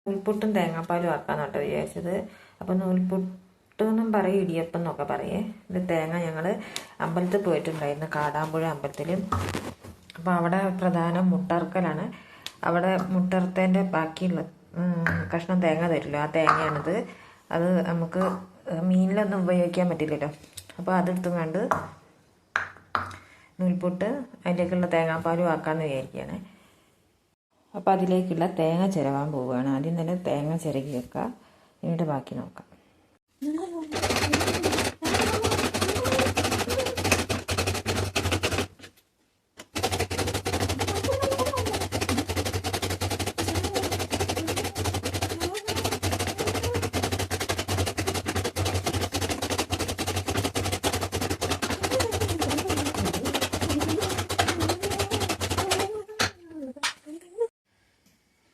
നൂൽപുട്ടും തേങ്ങാപ്പാലും ആക്കാന്നാട്ടോ വിചാരിച്ചത്. അപ്പോൾ നൂൽപുട്ടെന്നും പറയും, ഇടിയപ്പം എന്നൊക്കെ പറയേ. ഇത് തേങ്ങ ഞങ്ങൾ അമ്പലത്തിൽ പോയിട്ടുണ്ടായിരുന്നു, കാടാമ്പുഴ അമ്പലത്തിൽ. അപ്പോൾ അവിടെ പ്രധാനം മുട്ടർക്കലാണ്. അവിടെ മുട്ടർത്തേൻ്റെ ബാക്കിയുള്ള കഷ്ണം തേങ്ങ തരില്ല, ആ തേങ്ങയാണിത്. അത് നമുക്ക് മീനിലൊന്നും ഉപയോഗിക്കാൻ പറ്റില്ലല്ലോ. അപ്പോൾ അതെടുത്തും കണ്ട് നൂൽപുട്ട് അതിലേക്കുള്ള തേങ്ങാപ്പാലും ആക്കാമെന്ന് വിചാരിക്കുകയാണ്. അപ്പോൾ അതിലേക്കുള്ള തേങ്ങ ചിരവാൻ പോവുകയാണ്. ആദ്യം തന്നെ തേങ്ങ ചിരകി വെക്കുക, എന്നിട്ട് ബാക്കി നോക്കാം.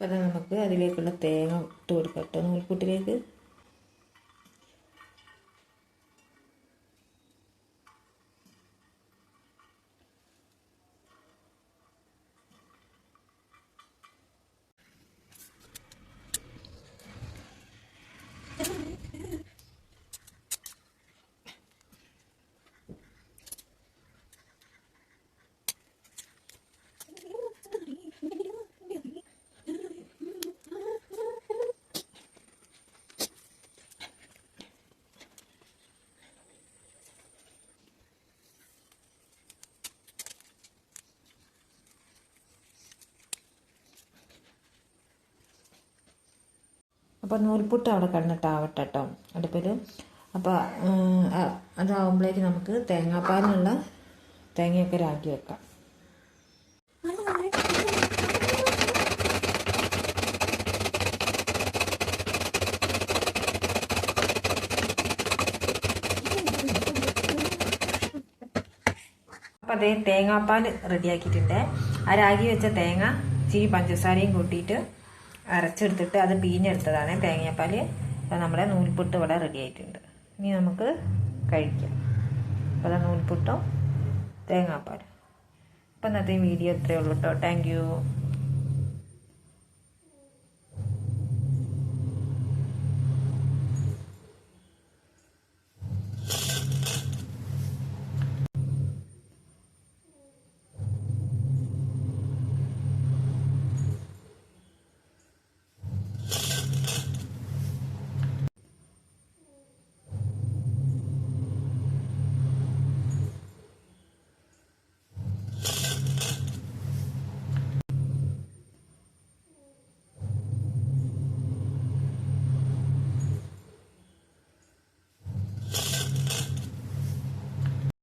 അപ്പോൾ നമുക്ക് അതിലേക്കുള്ള തേങ്ങ ഇട്ട് കൊടുക്കാം കേട്ടോ നൂൽപുട്ടിലേക്ക്. അപ്പോൾ നൂൽപുട്ട് അവിടെ കിടന്നിട്ടാവട്ടെ കേട്ടോ അടുപ്പിൽ. അപ്പോൾ അതാവുമ്പോഴേക്ക് നമുക്ക് തേങ്ങാപ്പാലിനുള്ള തേങ്ങയൊക്കെ രാക്കി വെക്കാം. അപ്പോൾ അതേ തേങ്ങാപ്പാൽ റെഡിയാക്കിയിട്ടുണ്ട്. ആ രാഗി വെച്ച തേങ്ങ ഇച്ചിരി പഞ്ചസാരയും കൂട്ടിയിട്ട് അരച്ചെടുത്തിട്ട് അത് പിഴിഞ്ഞെടുത്തതാണ് തേങ്ങാപ്പാൽ. അപ്പോൾ നമ്മുടെ നൂൽപുട്ട് ഇവിടെ റെഡി ആയിട്ടുണ്ട്. ഇനി നമുക്ക് കഴിക്കാം. അപ്പോൾ അത് നൂൽപുട്ടും തേങ്ങാപ്പാലും. അപ്പോൾ ഇന്നത്തെ വീഡിയോ ഇത്രയേ ഉള്ളൂ കേട്ടോ. Thank you.